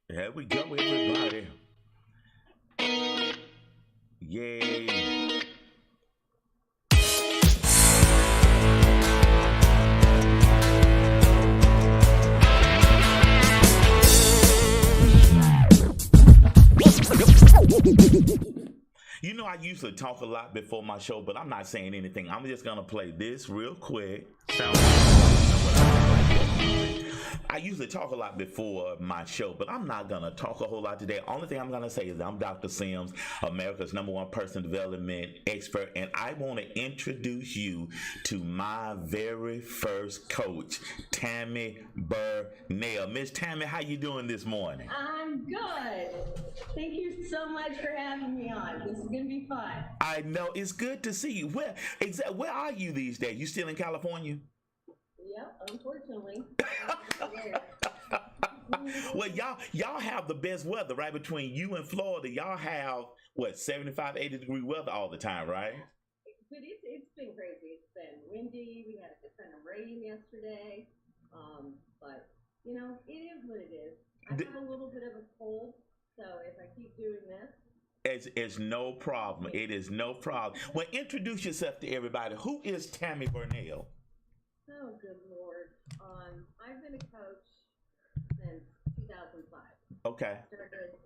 Here we go, everybody. Yay. You know, I usually talk a lot before my show, but I'm not saying anything. I'm just going to play this real quick. Sound I usually talk a lot before my show, but I'm not going to talk a whole lot today. Only thing I'm going to say is I'm Dr. Sims, America's #1 person development expert, and I want to introduce you to my very first coach, Tammy Burnell. Miss Tammy, how you doing this morning? I'm good. Thank you so much for having me on. This is going to be fun. I know it's good to see you. Where are you these days? You still in California? Yep, unfortunately. Well, y'all have the best weather, right? Between you and Florida, y'all have what 75, 80-degree weather all the time, right? But it's been crazy. It's been windy. We had a good kind of rain yesterday. But it is what it is. I have a little bit of a cold, so if I keep doing this, it's no problem. It is no problem. Well, introduce yourself to everybody. Who is Tammy Burnell? oh good lord. I've been a coach since 2005. Okay. Started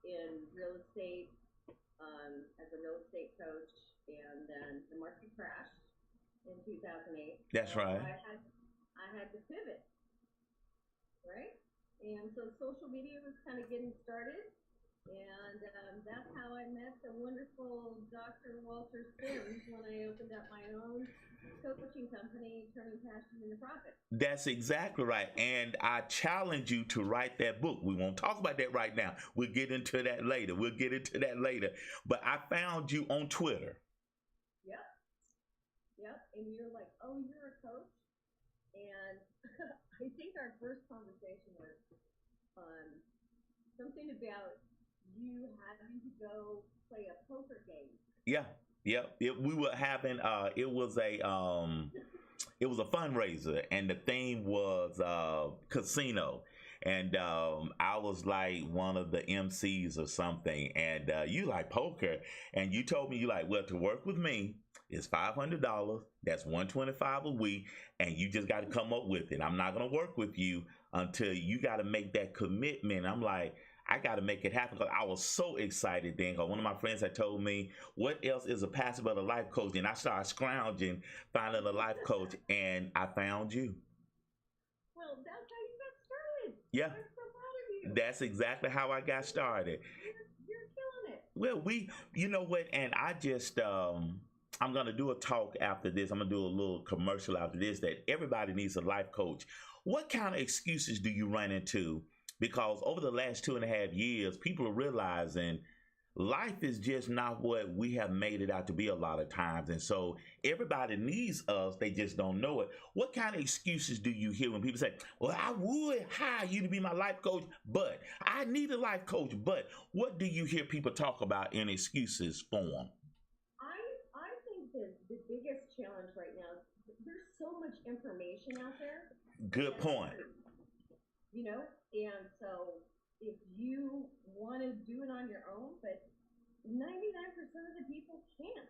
in real estate as a real estate coach, and then the market crashed in 2008. That's So right. I had to pivot, right? And so social media was kind of getting started, and that's how I met the wonderful Dr. Walter Sims when I opened up my own coaching company, turning passion into profit. That's exactly right. And I challenge you to write that book. We won't talk about that right now. We'll get into that later. But I found you on Twitter. Yep, yep. And you're like, oh, you're a coach? And I think our first conversation was something about you having to go play a poker game. Yeah. Yep. We were having it was a fundraiser, and the theme was casino. And I was like one of the MCs or something, and you like poker, and you told me you like, well, to work with me is $500. That's 125 a week, and you just got to come up with it. I'm not gonna work with you until you got to make that commitment. I'm like, I got to make it happen because I was so excited then. Because one of my friends had told me, what else is a passive but a life coach? And I started scrounging, finding a life coach, and I found you. Well, that's how you got started. Yeah, I'm so proud of you. that's exactly how I got started. You're killing it. Well, you know what? And I just, I'm going to do a talk after this. I'm going to do a little commercial after this that everybody needs a life coach. What kind of excuses do you run into? Because over the last 2.5 years, people are realizing life is just not what we have made it out to be a lot of times. And so everybody needs us, they just don't know it. What kind of excuses do you hear when people say, well, I would hire you to be my life coach, but I need a life coach? But what do you hear people talk about in excuses form? I think that the biggest challenge right now is there's so much information out there. Good point. And so if you want to do it on your own, but 99% of the people can't.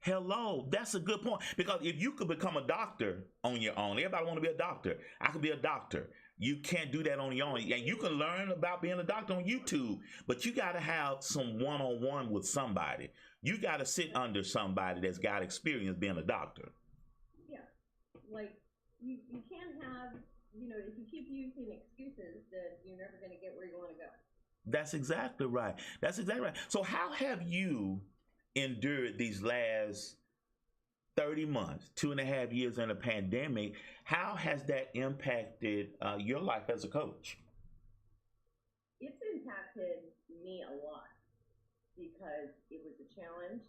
Hello, that's a good point. Because if you could become a doctor on your own, everybody want to be a doctor. I could be a doctor. You can't do that on your own. And you can learn about being a doctor on YouTube, but you got to have some one-on-one with somebody. You got to sit under somebody that's got experience being a doctor. Yeah, like you can't have, if you keep using excuses, then you're never going to get where you want to go. That's exactly right. That's exactly right. So how have you endured these last 30 months, 2.5 years in a pandemic? How has that impacted your life as a coach? It's impacted me a lot because it was a challenge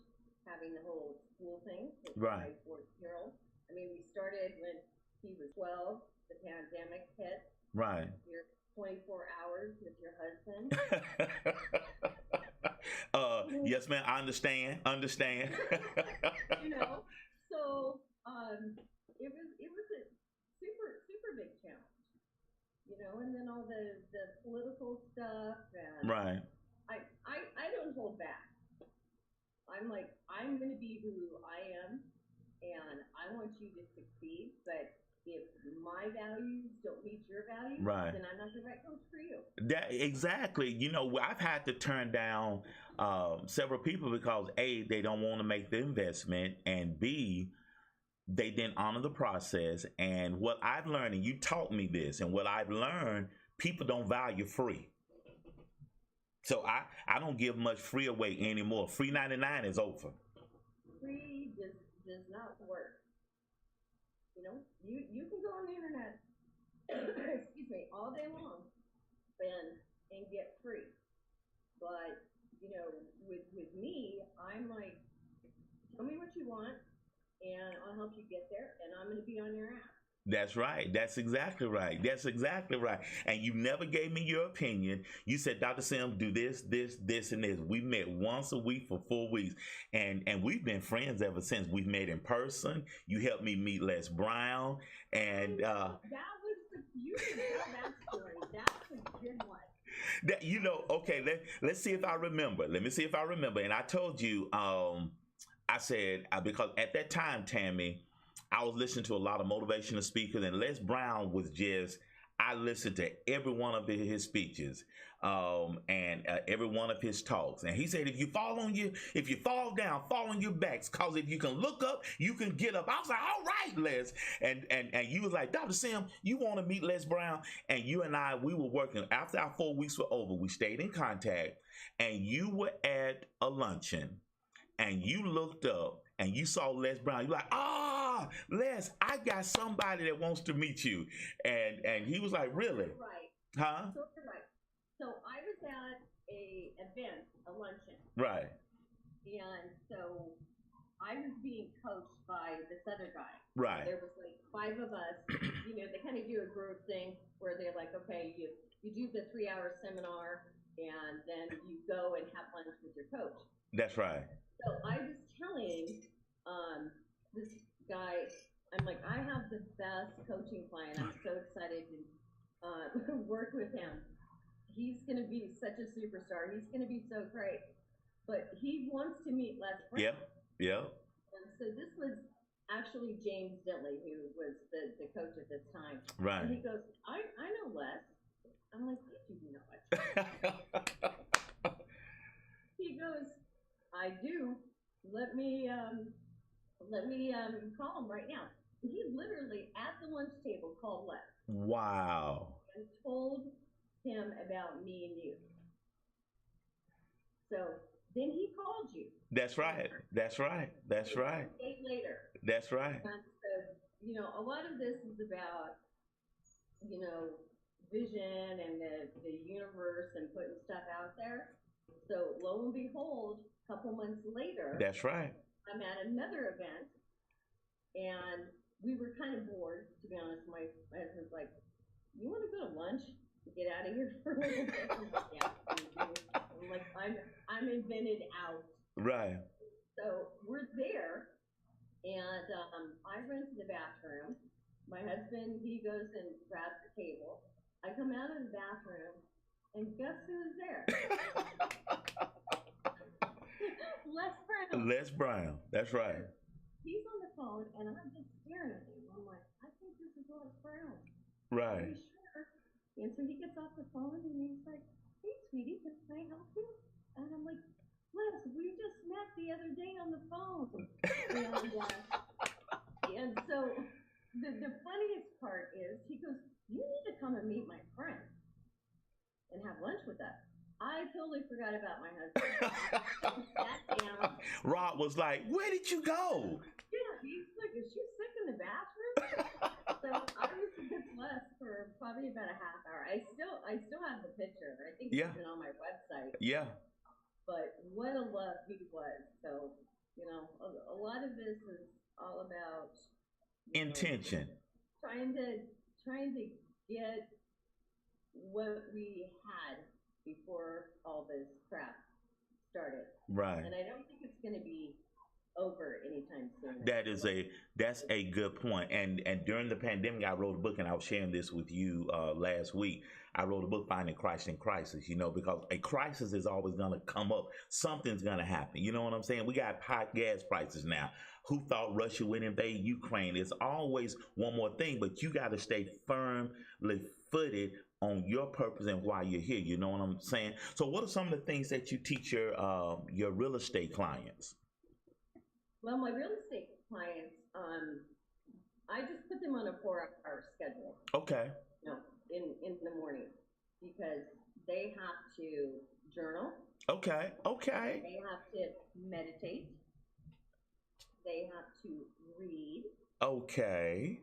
having the whole school thing with Right. my 14-year-old. I mean, we started when he was 12, the pandemic hit. Right. You're 24 hours with your husband. Yes, man. I understand. So it was a super super big challenge. and then all the political stuff, and Right. I don't hold back. I'm like, I'm going to be who I am, and I want you to succeed. But if my values don't meet your values, Right. then I'm not the right coach for you. That exactly. I've had to turn down several people because A, they don't want to make the investment, and B, they didn't honor the process. And what I've learned, and you taught me this, and what I've learned, people don't value free. So I don't give much free away anymore. Free 99 is over. Free does not work. You can go on the internet, excuse me, all day long and get free. But with me, I'm like, tell me what you want, and I'll help you get there, and I'm going to be on your ass. That's right. That's exactly right. That's exactly right. And you never gave me your opinion. You said, Dr. Sim, do this, this, and this. We met once a week for 4 weeks. And we've been friends ever since. We've met in person. You helped me meet Les Brown. And that was you can tell that story. That's a good one. Okay, let's see if I remember. Let me see if I remember. And I told you, I said, because at that time, Tammy, I was listening to a lot of motivational speakers, and Les Brown was just, I listened to every one of his speeches, and every one of his talks. And he said, if you fall down, fall on your backs, cause if you can look up, you can get up. I was like, all right, Les. And you was like, Dr. Sim, you want to meet Les Brown? And you and I, we were working. After our 4 weeks were over, we stayed in contact, and you were at a luncheon, and you looked up and you saw Les Brown. You're like, Les, I got somebody that wants to meet you. And he was like, really? Right. Huh? So you're right. So I was at a event, a luncheon. Right. And so I was being coached by this other guy. Right. There was like 5 of us. They kind of do a group thing where they're like, okay, you do the 3-hour seminar, and then you go and have lunch with your coach. That's right. So I was telling this guy, I'm like, I have the best coaching client. I'm so excited to work with him. He's going to be such a superstar. He's going to be so great. But he wants to meet Les Brown. Yeah. And so this was actually James Dintley, who was the coach at this time. Right. And he goes, I know Les. I'm like, you do know it. He goes, I do. Let me call him right now. He literally at the lunch table called Les. Wow. And told him about me and you. So then he called you. That's right. That's right. That's right. A day later. That's right. And so, a lot of this is about, vision and the universe and putting stuff out there. So lo and behold, a couple months later, that's right. I'm at another event, and we were kind of bored, to be honest. My husband's like, you want to go to lunch? Get out of here for a little bit. Yeah. I'm like, I'm invented out. Right. So we're there, and I run to the bathroom. My husband, he goes and grabs the table. I come out of the bathroom, and guess who's there? Les Brown. Les Brown. That's right. He's on the phone, and I'm just staring at him. I'm like, I think this is Les Brown. Right. Are you sure? And so he gets off the phone, and he's like, hey, sweetie, can I help you? And I'm like, Les, we just met the other day on the phone. And so the funniest part is he goes, you need to come and meet my friend and have lunch with us. I totally forgot about my husband. Sat down. Rob was like, where did you go? Yeah, he's like, is she sick in the bathroom? So I was with Les for probably about a half hour. I still have the picture. I think it's been on my website. Yeah. But what a love he was. So, a lot of this is all about intention. Trying to get what we had before all this crap started. Right. And I don't think it's going to be over anytime soon. That's a good point. And during the pandemic, I wrote a book, and I was sharing this with you last week. I wrote a book, Finding Christ in Crisis. You know, because a crisis is always going to come up. Something's going to happen. You know what I'm saying? We got high gas prices now. Who thought Russia would invade Ukraine? There's always one more thing, but you got to stay firmly footed on your purpose and why you're here. You know what I'm saying? So, what are some of the things that you teach your real estate clients? Well, my real estate clients, I just put them on a 4-hour schedule. Okay. You know, in the morning, because they have to journal. Okay. Okay. They have to meditate. They have to read. Okay.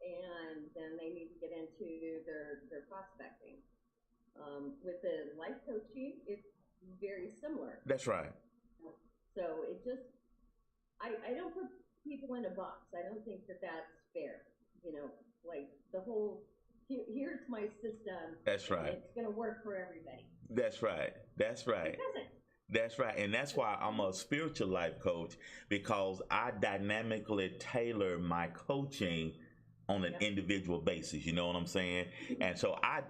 And then they need to get into their prospecting. With the life coaching, it's very similar. That's right. So it just, I don't put people in a box. I don't think that that's fair. You know, like the whole, here's my system. That's right. It's going to work for everybody. That's right. That's right. It doesn't. That's right. And that's why I'm a spiritual life coach, because I dynamically tailor my coaching on an individual basis. You know what I'm saying? And so I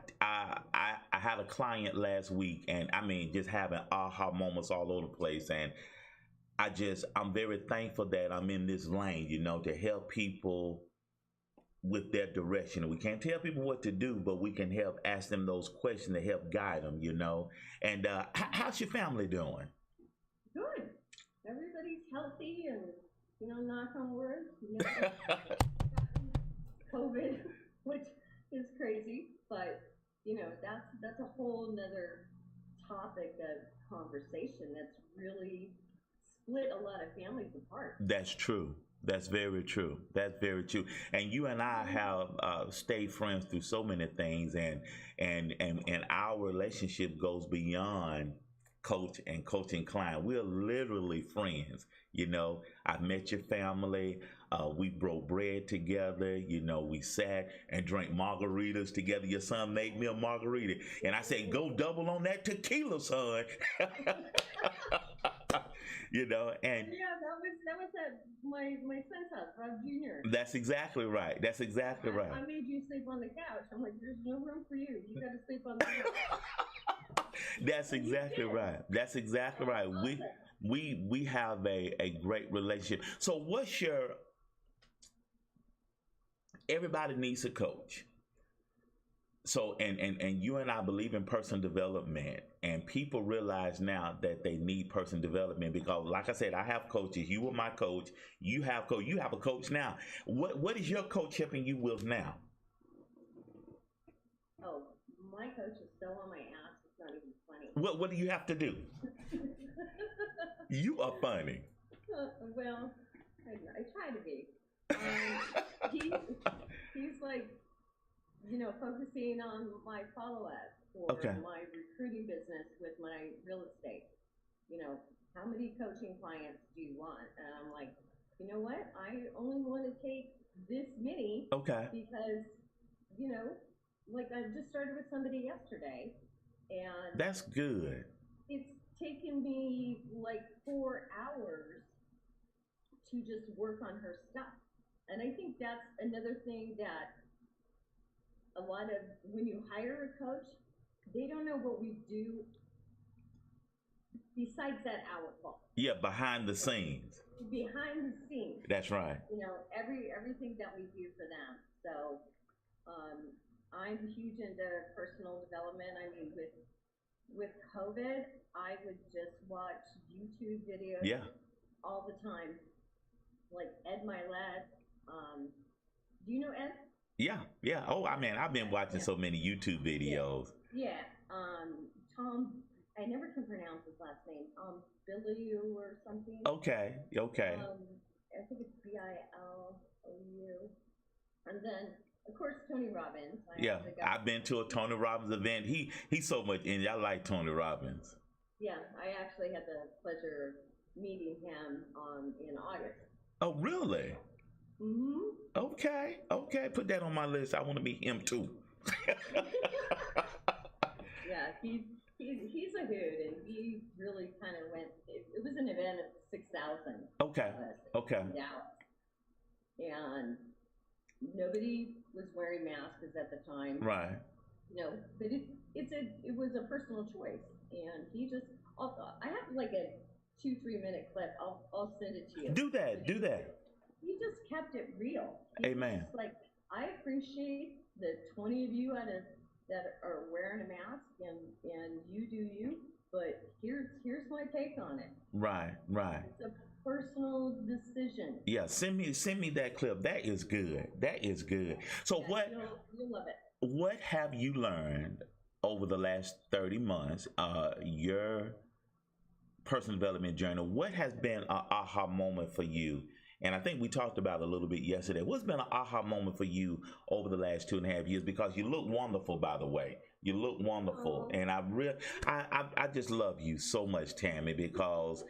had a client last week, and I mean, just having aha moments all over the place. And I'm very thankful that I'm in this lane, you know, to help people with their direction. We can't tell people what to do, but we can help ask them those questions to help guide them, you know. And how's your family doing? Good. Everybody's healthy, and, you know, knock on wood, you know, COVID, which is crazy, but, you know, that's a whole nother topic of conversation that's really split a lot of families apart. That's true. That's very true. That's very true. And you and I have stayed friends through so many things, and our relationship goes beyond coach and coaching client. We're literally friends. You know, I've met your family. We broke bread together. You know, we sat and drank margaritas together. Your son made me a margarita, and I said, "Go double on that tequila, son." You know, and yeah, that was at my son's house, Rob Jr. That's exactly right. That's exactly right. I made you sleep on the couch. I'm like, there's no room for you. You got to sleep on the couch. That's exactly right. That's exactly right. We have a great relationship. So what's your, everybody needs a coach. So and you and I believe in personal development, and people realize now that they need personal development, because like I said, I have coaches. You were my coach. You have a coach now. What is your coach helping you with now? Oh, my coach is so on my ass, it's not even funny. What do you have to do? You are funny. Well, I try to be. He's like, you know, focusing on my follow-up for my recruiting business with my real estate. You know, how many coaching clients do you want? And I'm like, you know what? I only want to take this many. Okay. Because, you know, like I just started with somebody yesterday, and that's good. It's taken me like 4 hours to just work on her stuff. And I think that's another thing that a lot of, when you hire a coach, they don't know what we do besides that hour call. Yeah, behind the scenes. Behind the scenes. That's right. You know, everything that we do for them. So I'm huge into personal development. I mean, with COVID, I would just watch YouTube videos all the time. Like Ed Milet. Do you know Ed? Yeah. Oh, I mean, I've been watching so many YouTube videos. Yeah. Tom, I never can pronounce his last name. Bilou or something. Okay. I think it's Bilou. And then, of course, Tony Robbins. I've been to a Tony Robbins event. He's so much, and I like Tony Robbins. Yeah, I actually had the pleasure of meeting him in August. Oh, really? Mm-hmm. Okay. Put that on my list. I want to meet him too. Yeah, he's a hoot, and he really kind of went. It was an event of 6,000. Okay. Okay. in Dallas, and nobody was wearing masks at the time. Right. But it was a personal choice, and he just I have like a 2-3 minute clip. I'll send it to you. Do that. Do that. He just kept it real. He Amen. was like, I appreciate the 20 of you that are wearing a mask, and you do you, but here's my take on it. Right. Right. It's a personal decision. Yeah. Send me that clip. That is good. That is good. So Yeah, you'll love it. what have you learned over the last 30 months? Your personal development journey. What has been an aha moment for you? And I think we talked about it a little bit yesterday. What's been an aha moment for you over the last 2.5 years? Because you look wonderful, by the way. You look wonderful, and I just love you so much, Tammy, because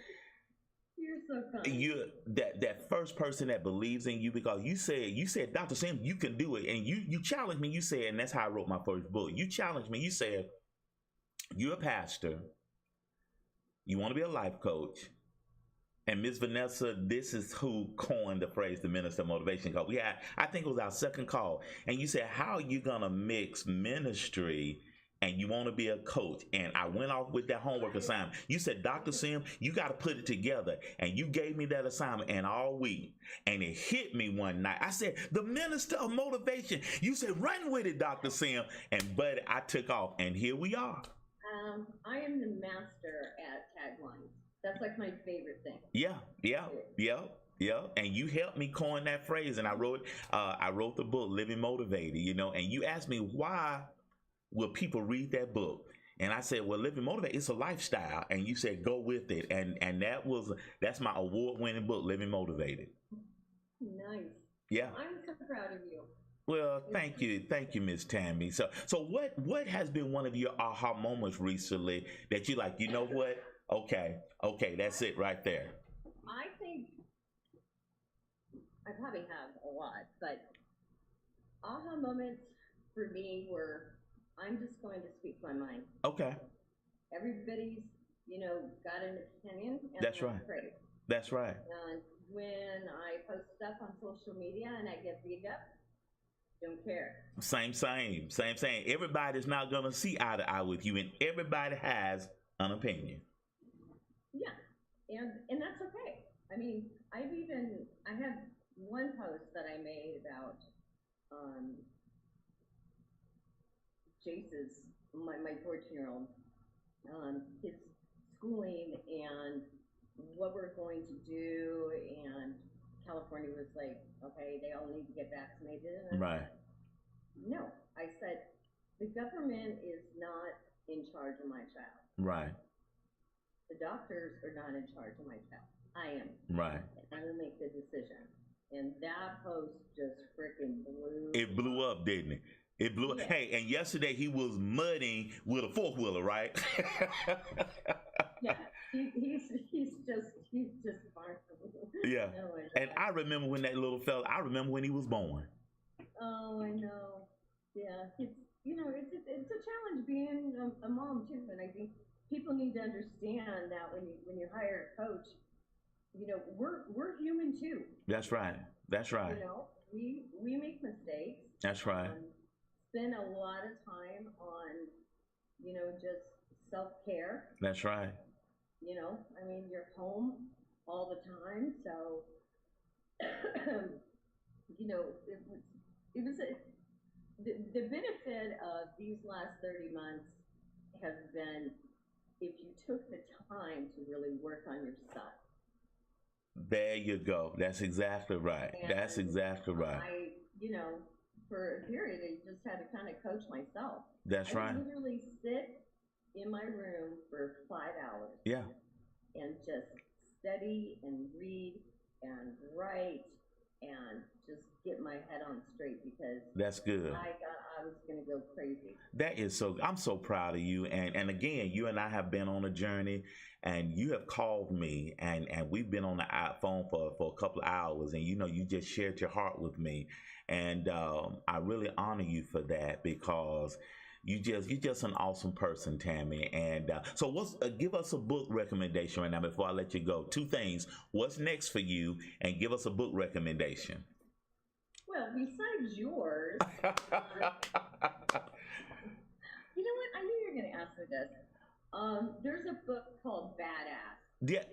You're so kind. you that first person that believes in you, because you said Dr. Sim, you can do it, and you challenged me. You said, and that's how I wrote my first book. You challenged me. You said you're a pastor. You want to be a life coach. And Miss Vanessa, this is who coined the phrase the minister of motivation call. I think it was our second call. And you said, how are you going to mix ministry and you want to be a coach? And I went off with that homework assignment. You said, Dr. Sim, you got to put it together. And you gave me that assignment and all week. And it hit me one night. I said, the minister of motivation. You said, run with it, Dr. Sim. And buddy, I took off. And here we are. I am the master at taglines. That's like my favorite thing. Yeah. And you helped me coin that phrase, and I wrote the book, Living Motivated, and you asked me, why will people read that book? And I said, well, Living Motivated, it's a lifestyle. And you said, go with it. And that's my award-winning book, Living Motivated. Nice. Yeah. I'm so proud of you. Well, thank you, Miss Tammy. So what has been one of your aha moments recently that you like? You know what? Okay, that's it right there. I think I probably have a lot, but aha moments for me were, I'm just going to speak my mind. Okay. Everybody's, got an opinion. And That's right. Great. That's right. And when I post stuff on social media and I get beat up, don't care. Same. Everybody's not going to see eye to eye with you, and everybody has an opinion. Yeah, and that's okay. I mean, I had one post that I made about Jace's, my 14-year-old, his schooling and what we're going to do, and California was like, okay, they all need to get vaccinated. And right. No, I said, the government is not in charge of my child. Right. The doctors are not in charge of my child. I am. Right. And I will make the decision. And that post just freaking blew. It blew up, didn't it? It blew up. Yeah. Hey, and yesterday he was mudding with a fork-wheeler, right? Yeah. He's just fine. Yeah. And I remember when that little fella, when he was born. Oh, I know. Yeah. It's a challenge being a mom too, and I think people need to understand that when you hire a coach, we're human too. That's right. We make mistakes. That's right. Spend a lot of time on, just self-care. That's right. You're home all the time, so the benefit of these last 30 months has been if you took the time to really work on yourself. There you go. That's exactly right. And that's exactly right. For a period, I just had to kind of coach myself. That's right. I would literally sit in my room for 5 hours. Yeah. And just study and read and write and just get my head on straight, because that's good. I was going to go crazy. That is so. I'm so proud of you. And again, you and I have been on a journey, and you have called me, and we've been on the phone for a couple of hours, and you just shared your heart with me, and I really honor you for that, because you're just an awesome person, Tammy. And so, what's give us a book recommendation right now before I let you go. Two things: what's next for you, and give us a book recommendation. Well, besides yours, you know what? I knew you were going to ask me this. There's a book called Badass.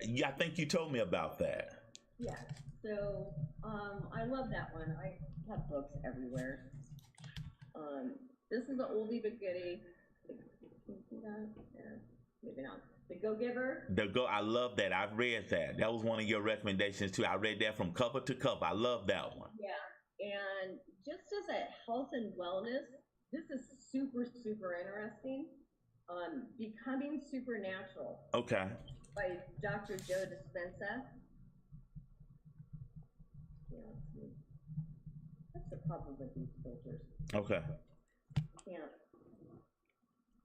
Yeah, I think you told me about that. Yeah. So I love that one. I have books everywhere. This is an oldie but goodie. Maybe not. The Go Giver. I love that. I've read that. That was one of your recommendations too. I read that from cover to cover. I love that one. Yeah. And just as a health and wellness, this is super, super interesting. Becoming Supernatural. Okay. By Dr. Joe Dispenza. Yeah, that's the problem with these filters. Okay. Yeah.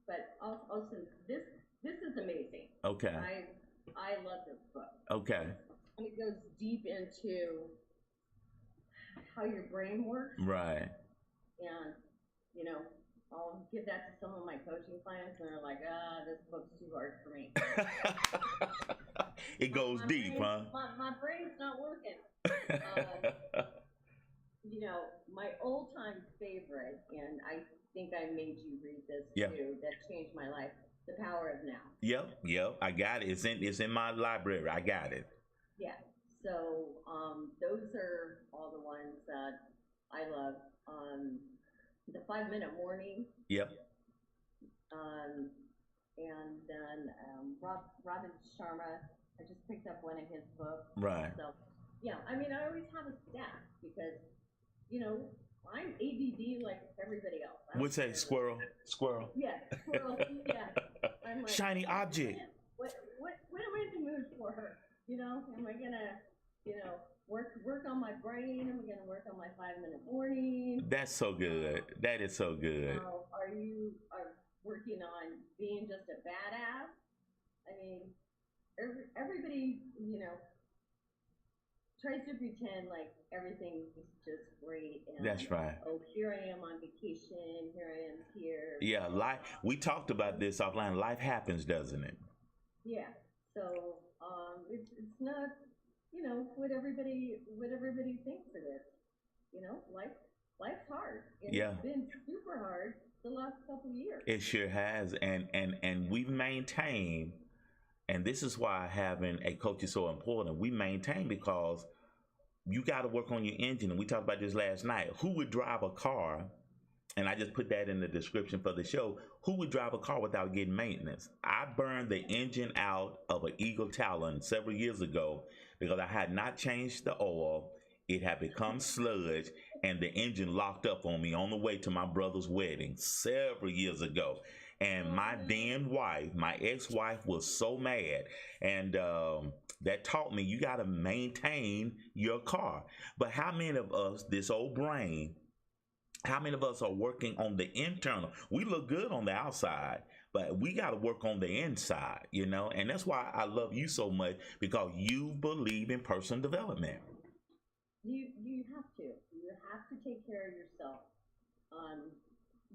But also, this is amazing. Okay. I love this book. Okay. And it goes deep into how your brain works. Right. And, you know, I'll give that to some of my coaching clients, and they're like, this book's too hard for me. It goes deep, huh? My brain's not working. You know, my old-time favorite, and I think I made you read this too, that changed my life, The Power of Now. Yep, I got it. It's in my library. I got it. Yeah, so those are all the ones that I love. The 5-Minute Morning. Yep. And then Robin Sharma, I just picked up one of his books. Right. So, yeah, I mean, I always have a stack because, you know, I'm ADD like everybody else. Would say squirrel. Yeah, squirrel. Yeah. I'm like, shiny object. What am I in the mood for her? You know, am I gonna, you know, work on my brain? Am I gonna work on my 5-minute morning? That's so good. That is so good. Are you working on being just a badass? I mean, everybody, you know, tries to pretend like everything is just great. And, that's right. Oh, here I am on vacation. Here I am here. Yeah, life. We talked about this offline. Life happens, doesn't it? Yeah. So it's not, you know, what everybody thinks it is. You know, life's hard. And It's been super hard the last couple of years. It sure has, and we've maintained. And this is why having a coach is so important. We maintain because you got to work on your engine. And we talked about this last night. Who would drive a car? And I just put that in the description for the show. Who would drive a car without getting maintenance? I burned the engine out of an Eagle Talon several years ago because I had not changed the oil. It had become sludge, and the engine locked up on me on the way to my brother's wedding several years ago. And my then wife, my ex-wife, was so mad. And that taught me you got to maintain your car. But how many of us, this old brain, how many of us are working on the internal? We look good on the outside, but we got to work on the inside, you know? And that's why I love you so much, because you believe in personal development. You have to. You have to take care of yourself.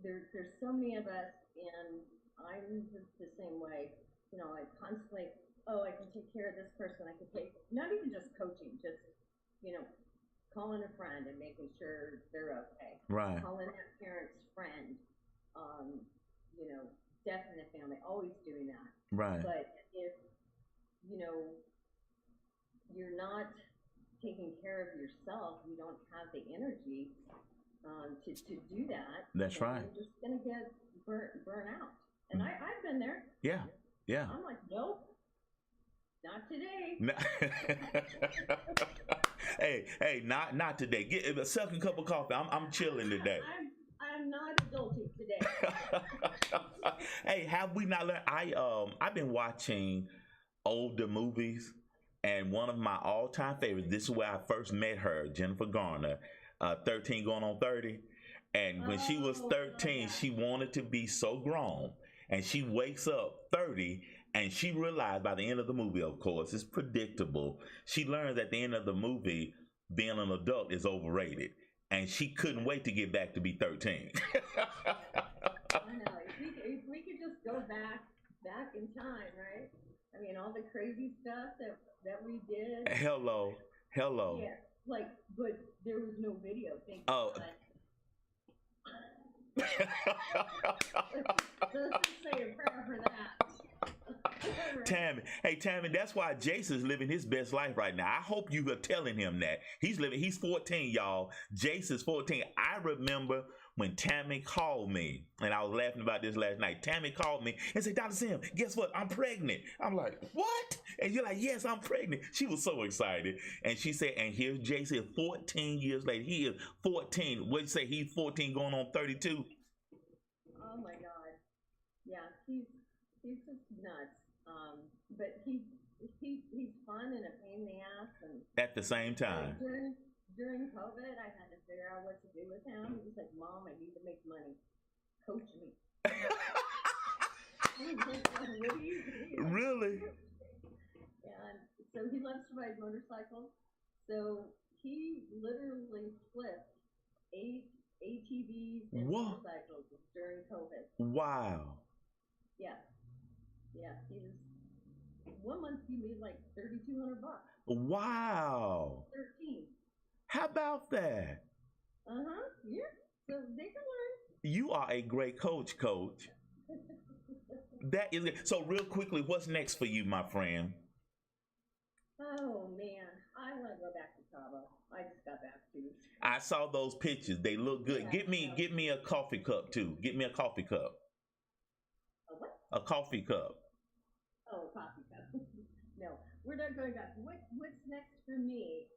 There's so many of us, and I'm the same way. You know, I constantly, I can take care of this person. I can take, not even just coaching, just, you know, calling a friend and making sure they're okay. Right. Calling that parent's friend. You know, death in the family, always doing that. Right. But if, you know, you're not taking care of yourself, you don't have the energy to do that. That's right. You're just going to get burn out. And I've been there. Yeah. I'm like, nope, not today. hey, not today. Get a second cup of coffee. I'm chilling today. I'm not adulting today. Hey, have we not learned? I've been watching older movies, and one of my all-time favorites, this is where I first met her, Jennifer Garner, 13 going on 30. And when she was 13, she wanted to be so grown. And she wakes up 30, and she realized by the end of the movie, of course, it's predictable. She learns at the end of the movie, being an adult is overrated. And she couldn't wait to get back to be 13. I know. If we could just go back in time, right? I mean, all the crazy stuff that we did. Hello. Yeah, like, but there was no video. Thank Oh. God. So let's just say a prayer for that. Tammy, hey Tammy, that's why Jason's living his best life right now. I hope you are telling him that. He's 14, y'all. Jason's 14. I remember when Tammy called me, and I was laughing about this last night. Tammy called me and said, Dr. Sim, guess what? I'm pregnant. I'm like, what? And you're like, yes, I'm pregnant. She was so excited. And she said, and here's Jason 14 years later. He is 14. What'd you say? He's 14 going on 32? Oh my God. Yeah, he's just nuts. But he's fun and a pain in the ass, and at the same time. During COVID, I had to figure out what to do with him. He was like, Mom, I need to make money. Coach me. What do you do? Really? And so he loves to ride motorcycles. So he literally flipped 8 ATVs and motorcycles during COVID. Wow. Yeah. He was 1 month he made like $3,200. Wow. 13. How about that? Yeah. So they can learn. You are a great coach. That is it. So real quickly, what's next for you, my friend? Oh man, I want to go back to Cabo. I just got back too. I saw those pictures. They look good. Yeah, Get me a coffee cup too. Get me a coffee cup. A what? A coffee cup. Oh, a coffee cup. No, we're not going back. What's next for me?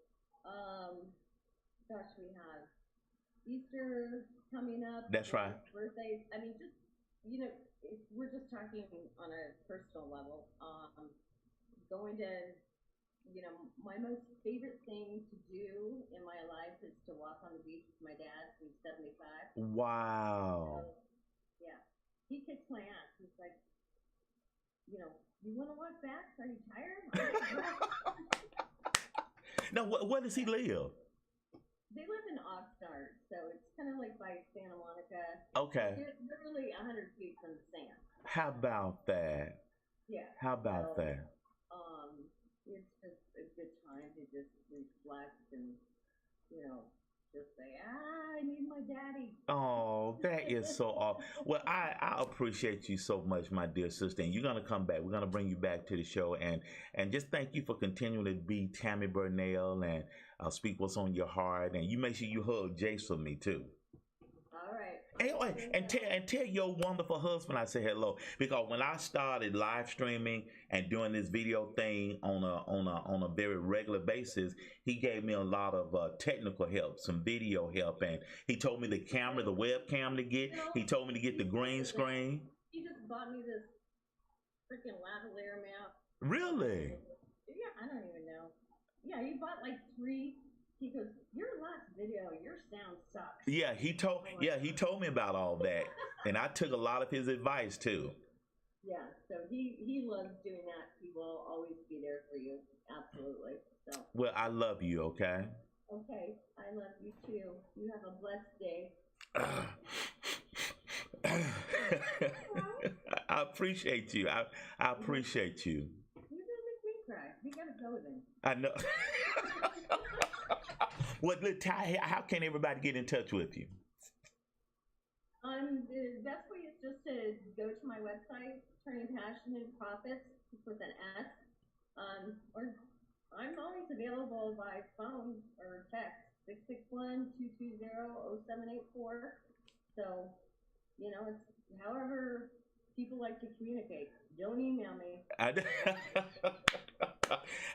Gosh, we have Easter coming up. That's right. Birthdays. I mean, just if we're just talking on a personal level. Going to, my most favorite thing to do in my life is to walk on the beach with my dad, who's 75. Wow. So, yeah, he kicks my ass. He's like, you want to walk back? Are you tired? Now, where does he live? They live in Oxnard, so it's kind of like by Santa Monica. Okay. They're literally 100 feet from the sand. How about that? Yeah. How about that? It's just a good time to just reflect and, just say, I need my daddy. Oh, that is so awesome. Well, I appreciate you so much, my dear sister. And you're going to come back. We're going to bring you back to the show. And just thank you for continuing to be Tammy Burnell and speak what's on your heart. And you make sure you hug Jace for me, too. All right. And tell your wonderful husband I say hello, because when I started live streaming and doing this video thing on a very regular basis, he gave me a lot of technical help, some video help, and he told me the webcam to get. He told me to get the green screen. He just bought me this freaking lavalier mount. Really? Yeah, I don't even know. Yeah, he bought like 3. He goes, your last video, your sound sucks. Yeah, he told me about all that, and I took a lot of his advice too. Yeah, so he loves doing that. He will always be there for you, absolutely. So. Well, I love you. Okay. Okay, I love you too. You have a blessed day. I appreciate you. I appreciate you. You're gonna make me cry. We gotta go then. I know. Well, how can everybody get in touch with you? The best way is just to go to my website, Turning Passion into Profits, with an S. Or I'm always available by phone or text, 661-220-0784. So, it's however people like to communicate. Don't email me.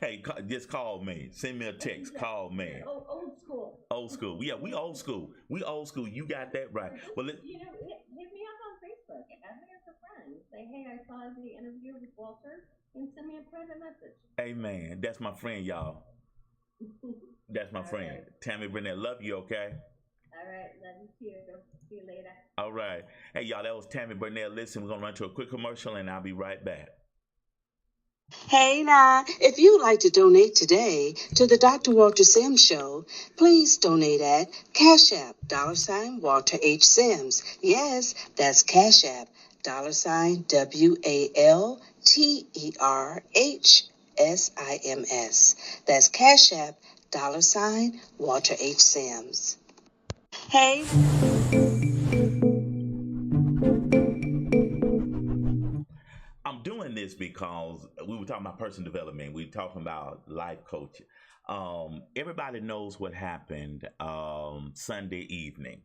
Hey, just call me. Send me a text. Call me. Old school. Old school. Yeah, we old school. We old school. You got that right. Well, hit me up on Facebook. Add me as a friend. Say, hey, I saw the interview with Walter, and send me a private message. Amen. That's my friend, y'all. That's my friend. Right. Tammy Burnell. Love you, okay? All right. Love you too. See you later. All right. Hey, y'all, that was Tammy Burnell. Listen, we're going to run to a quick commercial, and I'll be right back. Hey now, if you'd like to donate today to the Dr. Walter Sims Show, please donate at Cash App, $Walter H. Sims. Yes, that's Cash App, $WALTERHSIMS. That's Cash App, $Walter H. Sims. Hey. I'm doing this because we were talking about personal development. We were talking about life coaching. Everybody knows what happened Sunday evening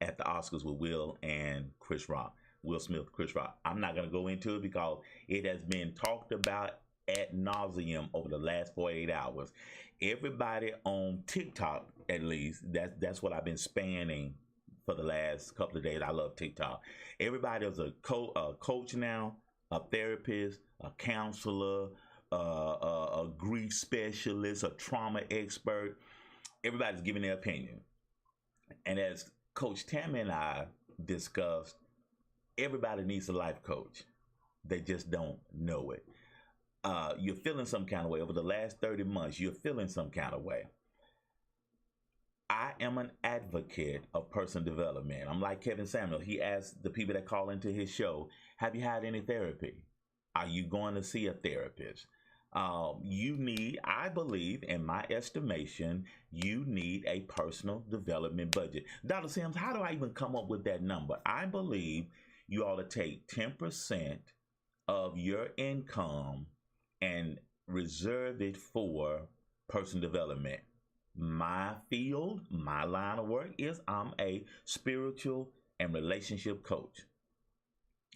at the Oscars with Will and Chris Rock. Will Smith, Chris Rock. I'm not going to go into it because it has been talked about ad nauseum over the last 48 hours. Everybody on TikTok, at least, that's what I've been spanning for the last couple of days. I love TikTok. Everybody is a coach now, a therapist, a counselor, a grief specialist, a trauma expert. Everybody's giving their opinion. And as Coach Tammy and I discussed, everybody needs a life coach. They just don't know it. You're feeling some kind of way. Over the last 30 months, you're feeling some kind of way. I am an advocate of personal development. I'm like Kevin Samuel. He asked the people that call into his show, have you had any therapy? Are you going to see a therapist? You need, I believe, in my estimation, you need a personal development budget. Dr. Sims, how do I even come up with that number? I believe you ought to take 10% of your income and reserve it for personal development. My field, my line of work is I'm a spiritual and relationship coach.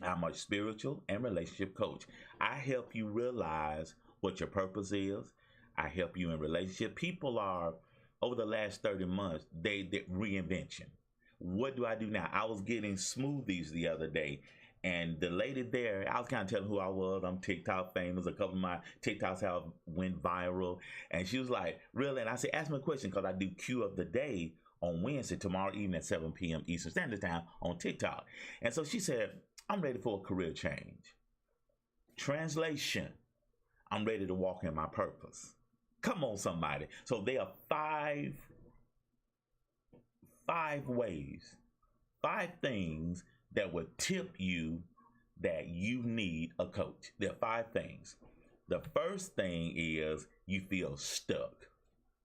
I'm a spiritual and relationship coach. I help you realize what your purpose is. I help you in relationship. People are, over the last 30 months, they reinvention. What do I do now? I was getting smoothies the other day, and the lady there, I was kind of telling who I was. I'm TikTok famous. A couple of my TikToks have went viral. And she was like, really? And I said, ask me a question because I do Q of the Day on Wednesday, tomorrow evening at 7 p.m. Eastern Standard Time on TikTok. And so she said, I'm ready for a career change. Translation, I'm ready to walk in my purpose. Come on, somebody. So there are five ways, five things that would tip you that you need a coach. There are five things. The first thing is you feel stuck.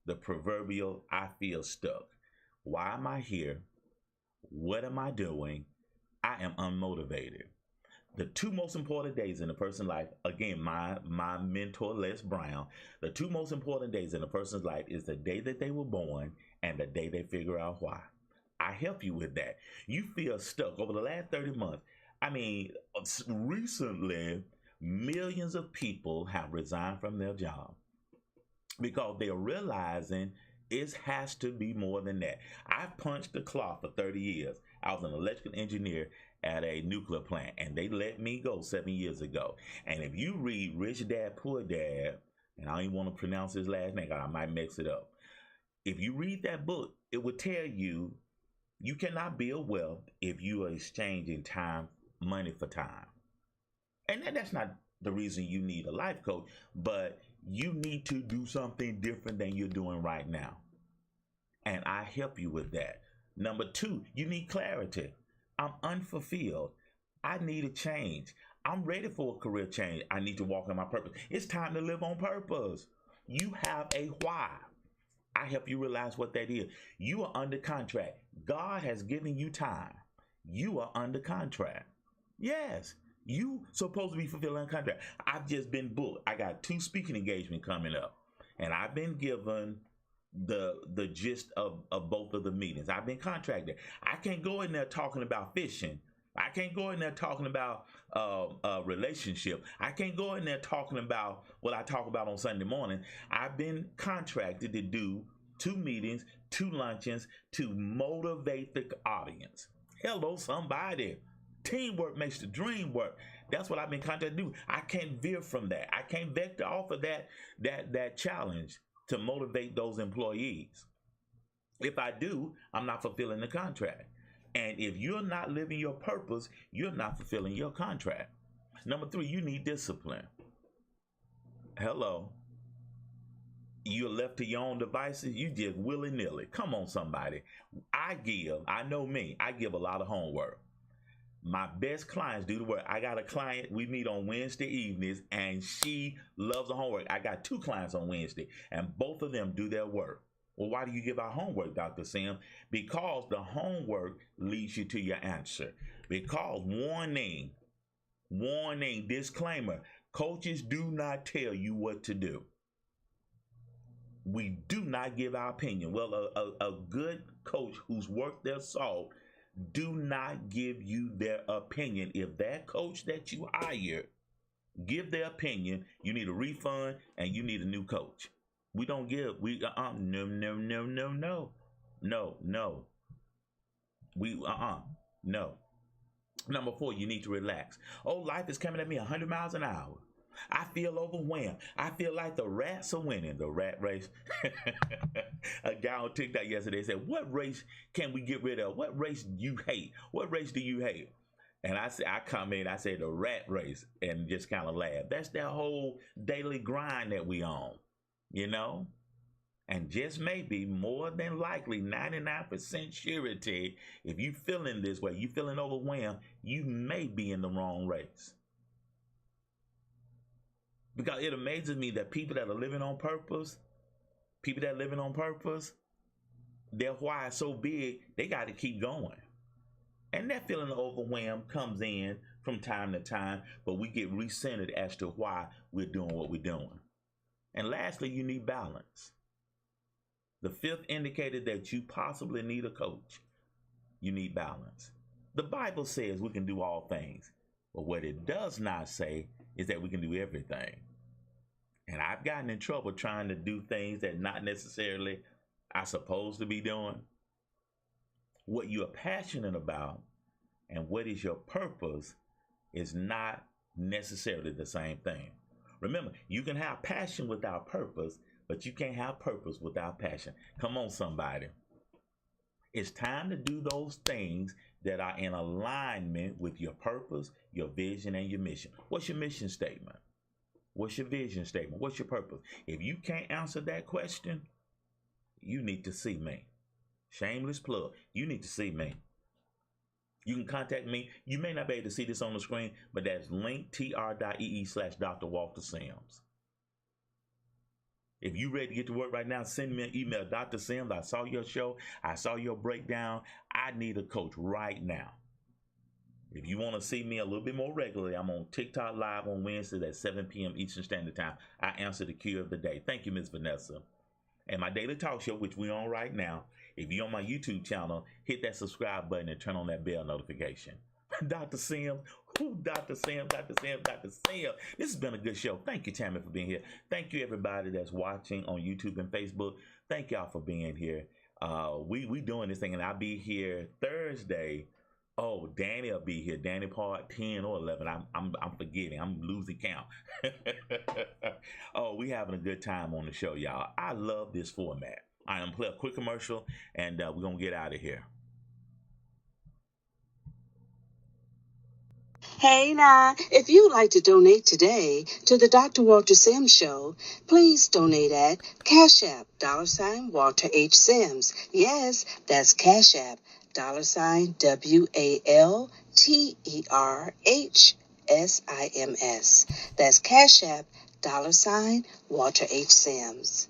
The proverbial, I feel stuck. Why am I here? What am I doing? I am unmotivated. The two most important days in a person's life, again, my mentor, Les Brown, the two most important days in a person's life is the day that they were born and the day they figure out why. I help you with that. You feel stuck over the last 30 months. I mean, recently, millions of people have resigned from their job because they're realizing it has to be more than that. I've punched the clock for 30 years. I was an electrical engineer at a nuclear plant, and they let me go 7 years ago. And if you read Rich Dad Poor Dad, and I don't even want to pronounce his last name, I might mix it up. If you read that book, it would tell you you cannot build wealth if you are exchanging time, money for time. And that's not the reason you need a life coach, but you need to do something different than you're doing right now. And I help you with that. Number two, you need clarity. I'm unfulfilled. I need a change. I'm ready for a career change. I need to walk in my purpose. It's time to live on purpose. You have a why. I help you realize what that is. You are under contract. God has given you time. You are under contract. Yes, you supposed to be fulfilling a contract. I've just been booked. I got 2 speaking engagements coming up, and I've been given the gist of both of the meetings. I've been contracted. I can't go in there talking about fishing. I can't go in there talking about relationship. I can't go in there talking about what I talk about on Sunday morning. I've been contracted to do 2 meetings, 2 luncheons to motivate the audience. Hello, somebody. Teamwork makes the dream work. That's what I've been contracted to do. I can't veer from that. I can't vector off of that challenge to motivate those employees. If I do, I'm not fulfilling the contract. And if you're not living your purpose, you're not fulfilling your contract. Number 3, you need discipline. Hello. You're left to your own devices, you just willy-nilly. Come on, somebody. I know me, I give a lot of homework. My best clients do the work. I got a client, we meet on Wednesday evenings, and she loves the homework. I got two clients on Wednesday, and both of them do their work. Well, why do you give out homework, Dr. Sim? Because the homework leads you to your answer. Because warning, disclaimer, coaches do not tell you what to do. We do not give our opinion. Well, a good coach who's worked their salt do not give you their opinion. If that coach that you hire give their opinion, you need a refund and you need a new coach. We don't give. No. We no. Number 4, you need to relax. Oh, life is coming at me 100 miles an hour. I feel overwhelmed. I feel like the rats are winning the rat race. A guy on TikTok yesterday said, "What race can we get rid of? What race do you hate? What race do you hate?" And I commented, I said the rat race, and just kind of laughed. That's that whole daily grind that we on, you know. And just maybe, more than likely, 99% surety, if you feeling this way, you feeling overwhelmed, you may be in the wrong race. Because it amazes me that people that are living on purpose, their why is so big, they got to keep going. And that feeling of overwhelmed comes in from time to time, but we get recentered as to why we're doing what we're doing. And lastly, you need balance. The 5th indicator that you possibly need a coach. You need balance. The Bible says we can do all things, but what it does not say is that we can do everything. And I've gotten in trouble trying to do things that not necessarily I'm supposed to be doing. What you're passionate about and what is your purpose is not necessarily the same thing. Remember, you can have passion without purpose, but you can't have purpose without passion. Come on, somebody. It's time to do those things that are in alignment with your purpose, your vision, and your mission. What's your mission statement? What's your vision statement? What's your purpose? If you can't answer that question, you need to see me. Shameless plug. You need to see me. You can contact me. You may not be able to see this on the screen, but that's linktr.ee/Dr. Walter Sims. If you're ready to get to work right now, send me an email. Dr. Sims, I saw your show. I saw your breakdown. I need a coach right now. If you want to see me a little bit more regularly, I'm on TikTok Live on Wednesdays at 7 p.m. Eastern Standard Time. I answer the cue of the day. Thank you, Ms. Vanessa. And my daily talk show, which we're on right now, if you're on my YouTube channel, hit that subscribe button and turn on that bell notification. Dr. Sims, Dr. Sims. This has been a good show. Thank you, Tammy, for being here. Thank you, everybody that's watching on YouTube and Facebook. Thank y'all for being here. We doing this thing, and I'll be here Thursday. Oh, Danny will be here. Danny part 10 or 11. I'm forgetting. I'm losing count. Oh, we having a good time on the show, y'all. I love this format. I'm going to play a quick commercial, and we're going to get out of here. Hey now, if you'd like to donate today to the Dr. Walter Sims Show, please donate at Cash App, $Walter H. Sims. Yes, that's Cash App, $WalterHSims. That's Cash App, $Walter H. Sims.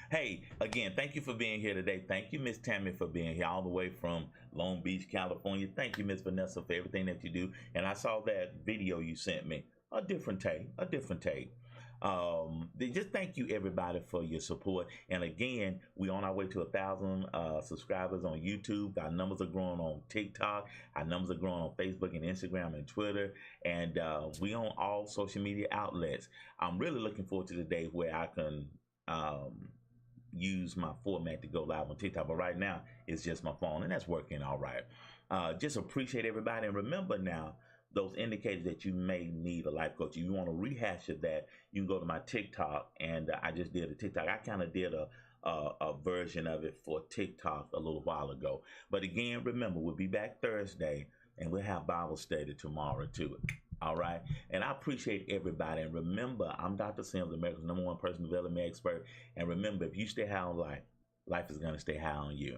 Hey, again, thank you for being here today. Thank you, Miss Tammy, for being here all the way from Long Beach, California. Thank you, Miss Vanessa, for everything that you do. And I saw that video you sent me. A different take. Just thank you, everybody, for your support. And again, we're on our way to 1,000 subscribers on YouTube. Our numbers are growing on TikTok. Our numbers are growing on Facebook and Instagram and Twitter. And we on all social media outlets. I'm really looking forward to the day where I can use my format to go live on TikTok, but right now it's just my phone, and that's working all right. Just appreciate everybody, and remember now, those indicators that you may need a life coach. If you want to rehash of that, you can go to my TikTok, and I just did a TikTok. I kind of did a version of it for TikTok a little while ago. But again, remember, we'll be back Thursday, and we'll have Bible study tomorrow too. All right. And I appreciate everybody. And remember, I'm Dr. Sims, America's #1 personal development expert. And remember, if you stay high on life, life is going to stay high on you.